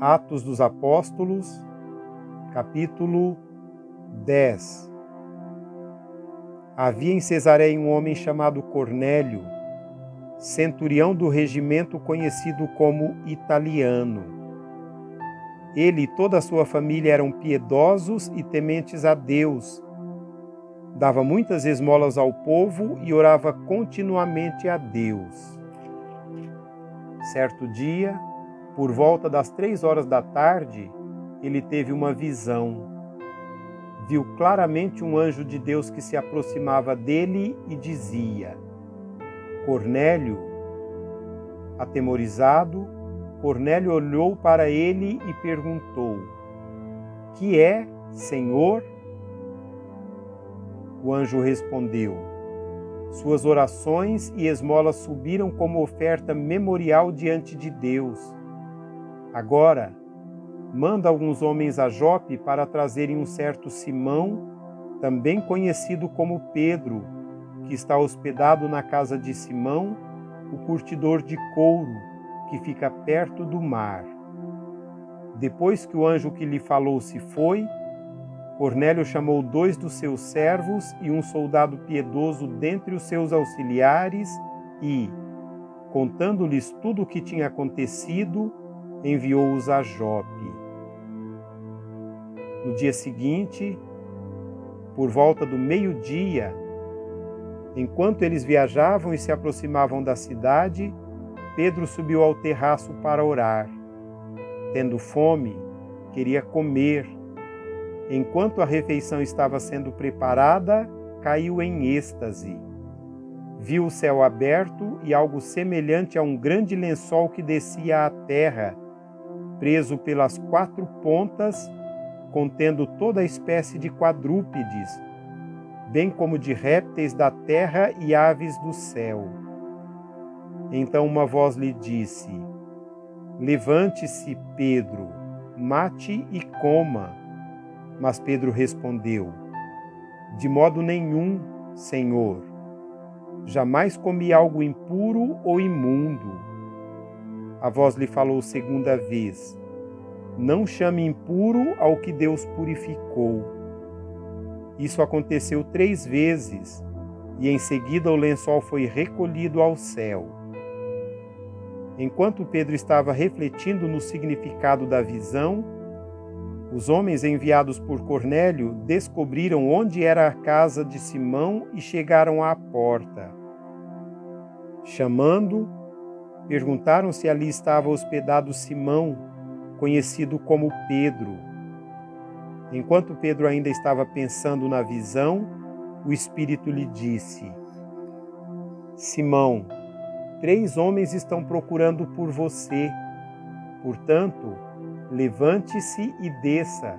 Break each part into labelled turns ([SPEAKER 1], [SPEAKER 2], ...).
[SPEAKER 1] Atos dos Apóstolos, capítulo 10. Havia em Cesareia um homem chamado Cornélio, centurião do regimento conhecido como Italiano. Ele e toda a sua família eram piedosos e tementes a Deus. Dava muitas esmolas ao povo e orava continuamente a Deus. Certo dia, por volta das 3 horas da tarde, ele teve uma visão. Viu claramente um anjo de Deus que se aproximava dele e dizia: Cornélio. Atemorizado, Cornélio olhou para ele e perguntou: Que é, Senhor? O anjo respondeu: Suas orações e esmolas subiram como oferta memorial diante de Deus. Agora, manda alguns homens a Jope para trazerem um certo Simão, também conhecido como Pedro, que está hospedado na casa de Simão, o curtidor de couro, que fica perto do mar. Depois que o anjo que lhe falou se foi, Cornélio chamou 2 dos seus servos e um soldado piedoso dentre os seus auxiliares e, contando-lhes tudo o que tinha acontecido, enviou-os a Jope. No dia seguinte, por volta do meio-dia, enquanto eles viajavam e se aproximavam da cidade, Pedro subiu ao terraço para orar. Tendo fome, queria comer. Enquanto a refeição estava sendo preparada, caiu em êxtase. Viu o céu aberto e algo semelhante a um grande lençol que descia à terra, preso pelas 4 pontas, contendo toda a espécie de quadrúpedes, bem como de répteis da terra e aves do céu. Então uma voz lhe disse: Levante-se, Pedro, mate e coma. Mas Pedro respondeu: De modo nenhum, Senhor. Jamais comi algo impuro ou imundo. A voz lhe falou segunda vez: Não chame impuro ao que Deus purificou. Isso aconteceu 3 vezes, e em seguida o lençol foi recolhido ao céu. Enquanto Pedro estava refletindo no significado da visão, os homens enviados por Cornélio descobriram onde era a casa de Simão e chegaram à porta. Chamando, perguntaram se ali estava hospedado Simão, conhecido como Pedro. Enquanto Pedro ainda estava pensando na visão, o Espírito lhe disse: Simão, 3 homens estão procurando por você. Portanto, levante-se e desça.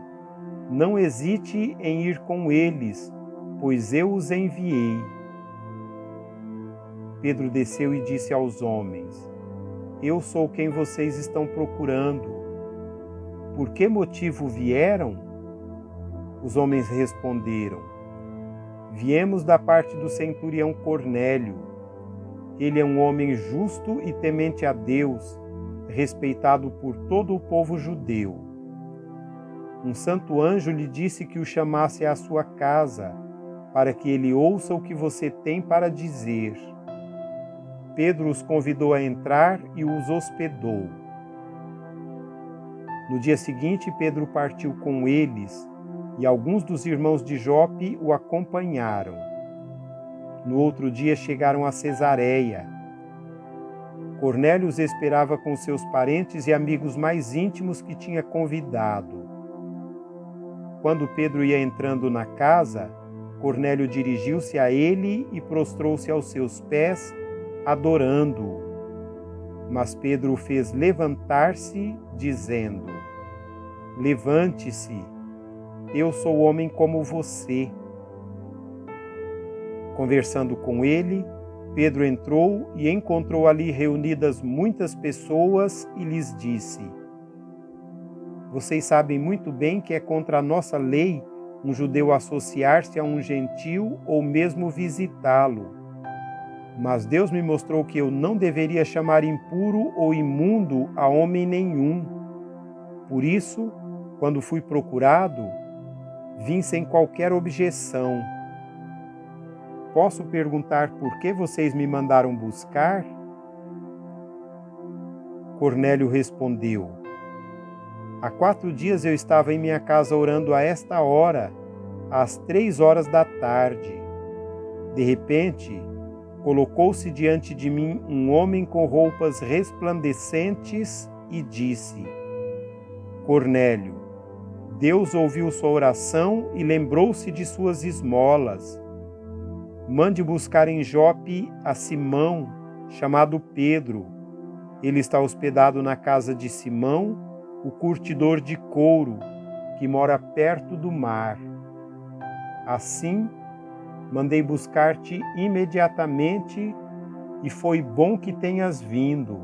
[SPEAKER 1] Não hesite em ir com eles, pois eu os enviei. Pedro desceu e disse aos homens: Eu sou quem vocês estão procurando. Por que motivo vieram? Os homens responderam: Viemos da parte do centurião Cornélio. Ele é um homem justo e temente a Deus, respeitado por todo o povo judeu. Um santo anjo lhe disse que o chamasse à sua casa, para que ele ouça o que você tem para dizer. Pedro os convidou a entrar e os hospedou. No dia seguinte, Pedro partiu com eles, e alguns dos irmãos de Jope o acompanharam. No outro dia chegaram a Cesareia. Cornélio os esperava com seus parentes e amigos mais íntimos que tinha convidado. Quando Pedro ia entrando na casa, Cornélio dirigiu-se a ele e prostrou-se aos seus pés, adorando-o. Mas Pedro o fez levantar-se, dizendo: Levante-se, eu sou homem como você. Conversando com ele, Pedro entrou e encontrou ali reunidas muitas pessoas e lhes disse: Vocês sabem muito bem que é contra a nossa lei um judeu associar-se a um gentil ou mesmo visitá-lo. Mas Deus me mostrou que eu não deveria chamar impuro ou imundo a homem nenhum. Por isso, quando fui procurado, vim sem qualquer objeção. Posso perguntar por que vocês me mandaram buscar? Cornélio respondeu: Há 4 dias eu estava em minha casa orando a esta hora, às 3 horas da tarde. De repente, colocou-se diante de mim um homem com roupas resplandecentes e disse: Cornélio, Deus ouviu sua oração e lembrou-se de suas esmolas. Mande buscar em Jope a Simão, chamado Pedro. Ele está hospedado na casa de Simão, o curtidor de couro, que mora perto do mar. Assim, mandei buscar-te imediatamente e foi bom que tenhas vindo.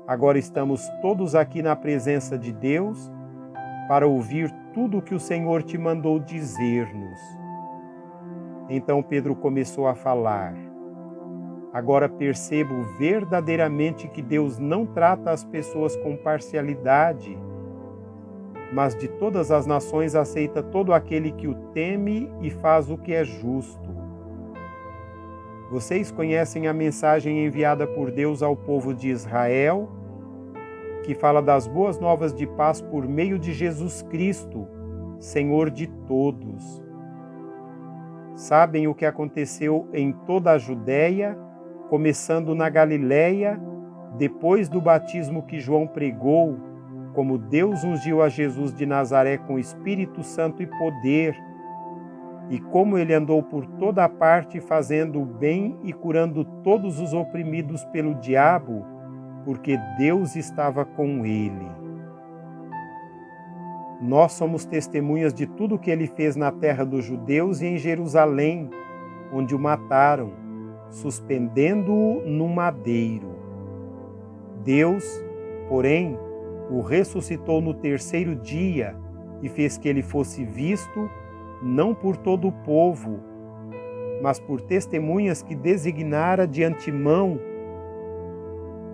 [SPEAKER 1] Agora estamos todos aqui na presença de Deus para ouvir tudo o que o Senhor te mandou dizer-nos. Então Pedro começou a falar: Agora percebo verdadeiramente que Deus não trata as pessoas com parcialidade, mas de todas as nações aceita todo aquele que o teme e faz o que é justo. Vocês conhecem a mensagem enviada por Deus ao povo de Israel, que fala das boas novas de paz por meio de Jesus Cristo, Senhor de todos. Sabem o que aconteceu em toda a Judéia, começando na Galiléia, depois do batismo que João pregou, como Deus ungiu a Jesus de Nazaré com Espírito Santo e poder, e como ele andou por toda a parte fazendo o bem e curando todos os oprimidos pelo diabo, porque Deus estava com ele. Nós somos testemunhas de tudo o que ele fez na terra dos judeus e em Jerusalém, onde o mataram, suspendendo-o num madeiro. Deus, porém, o ressuscitou no 3º dia e fez que ele fosse visto, não por todo o povo, mas por testemunhas que designara de antemão,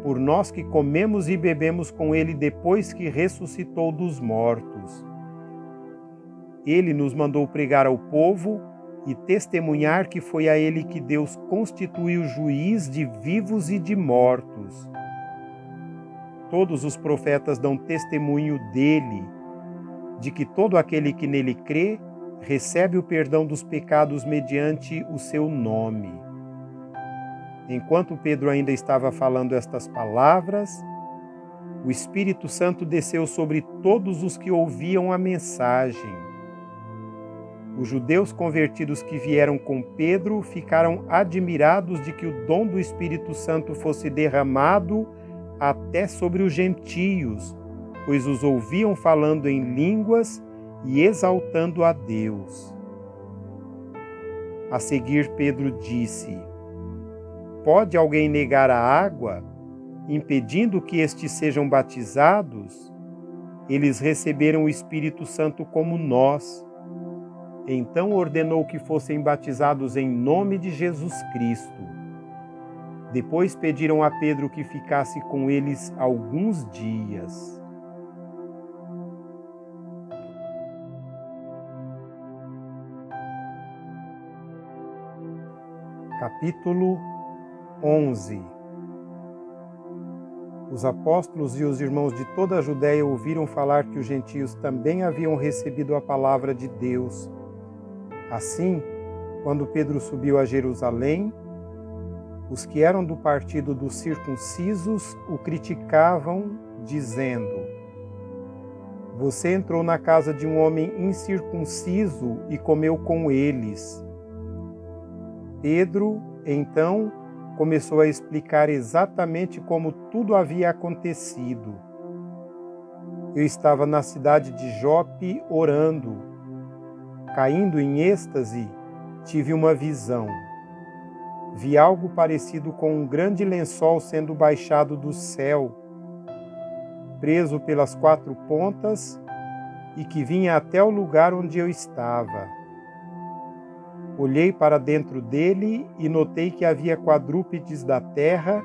[SPEAKER 1] por nós que comemos e bebemos com ele depois que ressuscitou dos mortos. Ele nos mandou pregar ao povo e testemunhar que foi a ele que Deus constituiu juiz de vivos e de mortos. Todos os profetas dão testemunho dele, de que todo aquele que nele crê recebe o perdão dos pecados mediante o seu nome. Enquanto Pedro ainda estava falando estas palavras, o Espírito Santo desceu sobre todos os que ouviam a mensagem. Os judeus convertidos que vieram com Pedro ficaram admirados de que o dom do Espírito Santo fosse derramado até sobre os gentios, pois os ouviam falando em línguas e exaltando a Deus. A seguir, Pedro disse: Pode alguém negar a água, impedindo que estes sejam batizados? Eles receberam o Espírito Santo como nós. Então ordenou que fossem batizados em nome de Jesus Cristo. Depois pediram a Pedro que ficasse com eles alguns dias. Capítulo 11. Os apóstolos e os irmãos de toda a Judéia ouviram falar que os gentios também haviam recebido a palavra de Deus. Assim, quando Pedro subiu a Jerusalém, os que eram do partido dos circuncisos o criticavam, dizendo: Você entrou na casa de um homem incircunciso e comeu com eles. Pedro, então, começou a explicar exatamente como tudo havia acontecido. Eu estava na cidade de Jope orando. Caindo em êxtase, tive uma visão. Vi algo parecido com um grande lençol sendo baixado do céu, preso pelas 4 pontas e que vinha até o lugar onde eu estava. Olhei para dentro dele e notei que havia quadrúpedes da terra,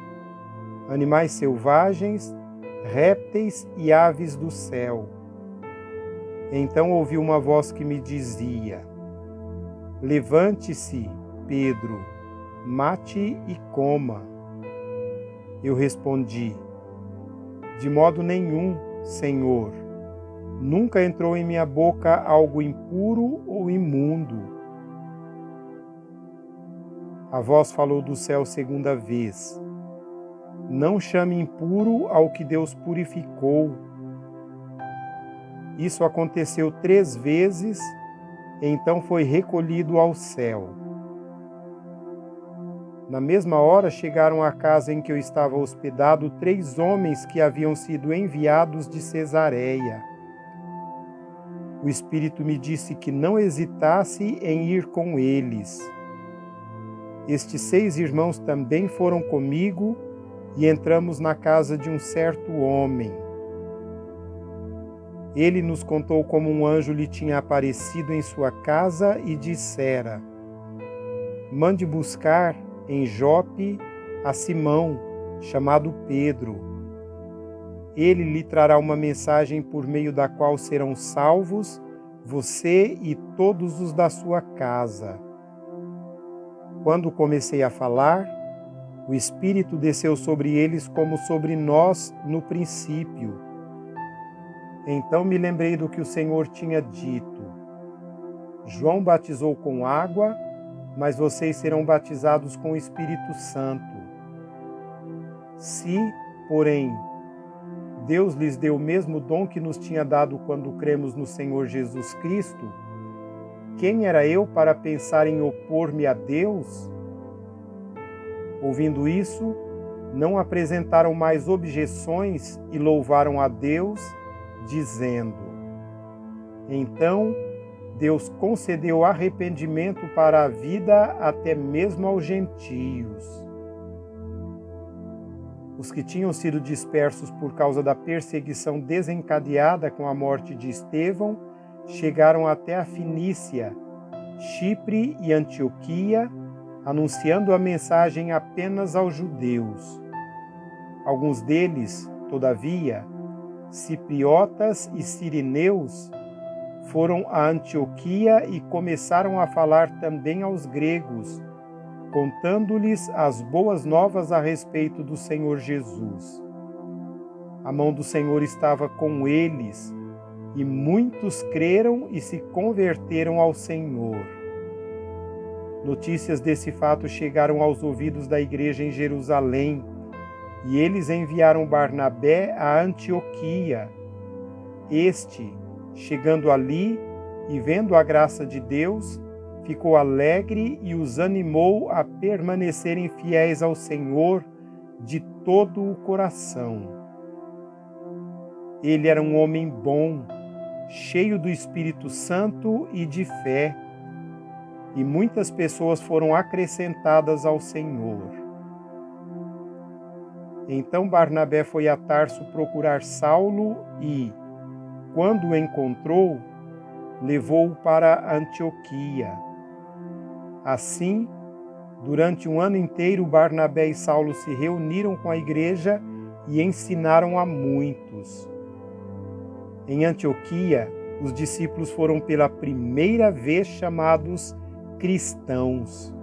[SPEAKER 1] animais selvagens répteis e aves do céu. Então ouvi uma voz que me dizia: levante-se, Pedro, mate e coma. Eu respondi: de modo nenhum, Senhor. Nunca entrou em minha boca algo impuro ou imundo. A voz falou do céu segunda vez: não chame impuro ao que Deus purificou. Isso aconteceu 3 vezes, então foi recolhido ao céu. Na mesma hora chegaram à casa em que eu estava hospedado 3 homens que haviam sido enviados de Cesareia. O Espírito me disse que não hesitasse em ir com eles. Estes 6 irmãos também foram comigo e entramos na casa de um certo homem. Ele nos contou como um anjo lhe tinha aparecido em sua casa e dissera: mande buscar em Jope a Simão, chamado Pedro. Ele lhe trará uma mensagem por meio da qual serão salvos você e todos os da sua casa. Quando comecei a falar, o Espírito desceu sobre eles como sobre nós no princípio. Então me lembrei do que o Senhor tinha dito: João batizou com água, mas vocês serão batizados com o Espírito Santo. Se, porém, Deus lhes deu o mesmo dom que nos tinha dado quando cremos no Senhor Jesus Cristo, quem era eu para pensar em opor-me a Deus? Ouvindo isso, não apresentaram mais objeções e louvaram a Deus, dizendo: então, Deus concedeu arrependimento para a vida até mesmo aos gentios. Os que tinham sido dispersos por causa da perseguição desencadeada com a morte de Estevão chegaram até a Fenícia, Chipre e Antioquia, anunciando a mensagem apenas aos judeus. Alguns deles, todavia, cipriotas e sirineus, foram a Antioquia e começaram a falar também aos gregos, contando-lhes as boas novas a respeito do Senhor Jesus. A mão do Senhor estava com eles, e muitos creram e se converteram ao Senhor. Notícias desse fato chegaram aos ouvidos da igreja em Jerusalém, e eles enviaram Barnabé a Antioquia. Este, chegando ali e vendo a graça de Deus, ficou alegre e os animou a permanecerem fiéis ao Senhor de todo o coração. Ele era um homem bom, cheio do Espírito Santo e de fé, e muitas pessoas foram acrescentadas ao Senhor. Então Barnabé foi a Tarso procurar Saulo e, quando o encontrou, levou-o para Antioquia. Assim, durante 1 ano inteiro, Barnabé e Saulo se reuniram com a igreja e ensinaram a muitos. Em Antioquia, os discípulos foram pela primeira vez chamados cristãos.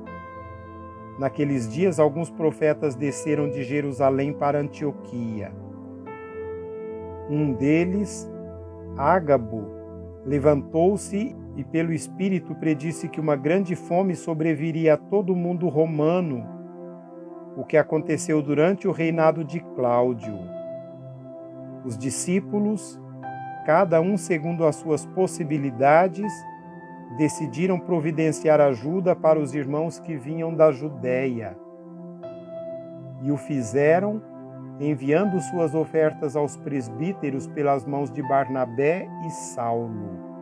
[SPEAKER 1] Naqueles dias, alguns profetas desceram de Jerusalém para Antioquia. Um deles, Ágabo, levantou-se e pelo Espírito predisse que uma grande fome sobreviria a todo o mundo romano, o que aconteceu durante o reinado de Cláudio. Os discípulos, cada um segundo as suas possibilidades, decidiram providenciar ajuda para os irmãos que vinham da Judéia. E o fizeram, enviando suas ofertas aos presbíteros pelas mãos de Barnabé e Saulo.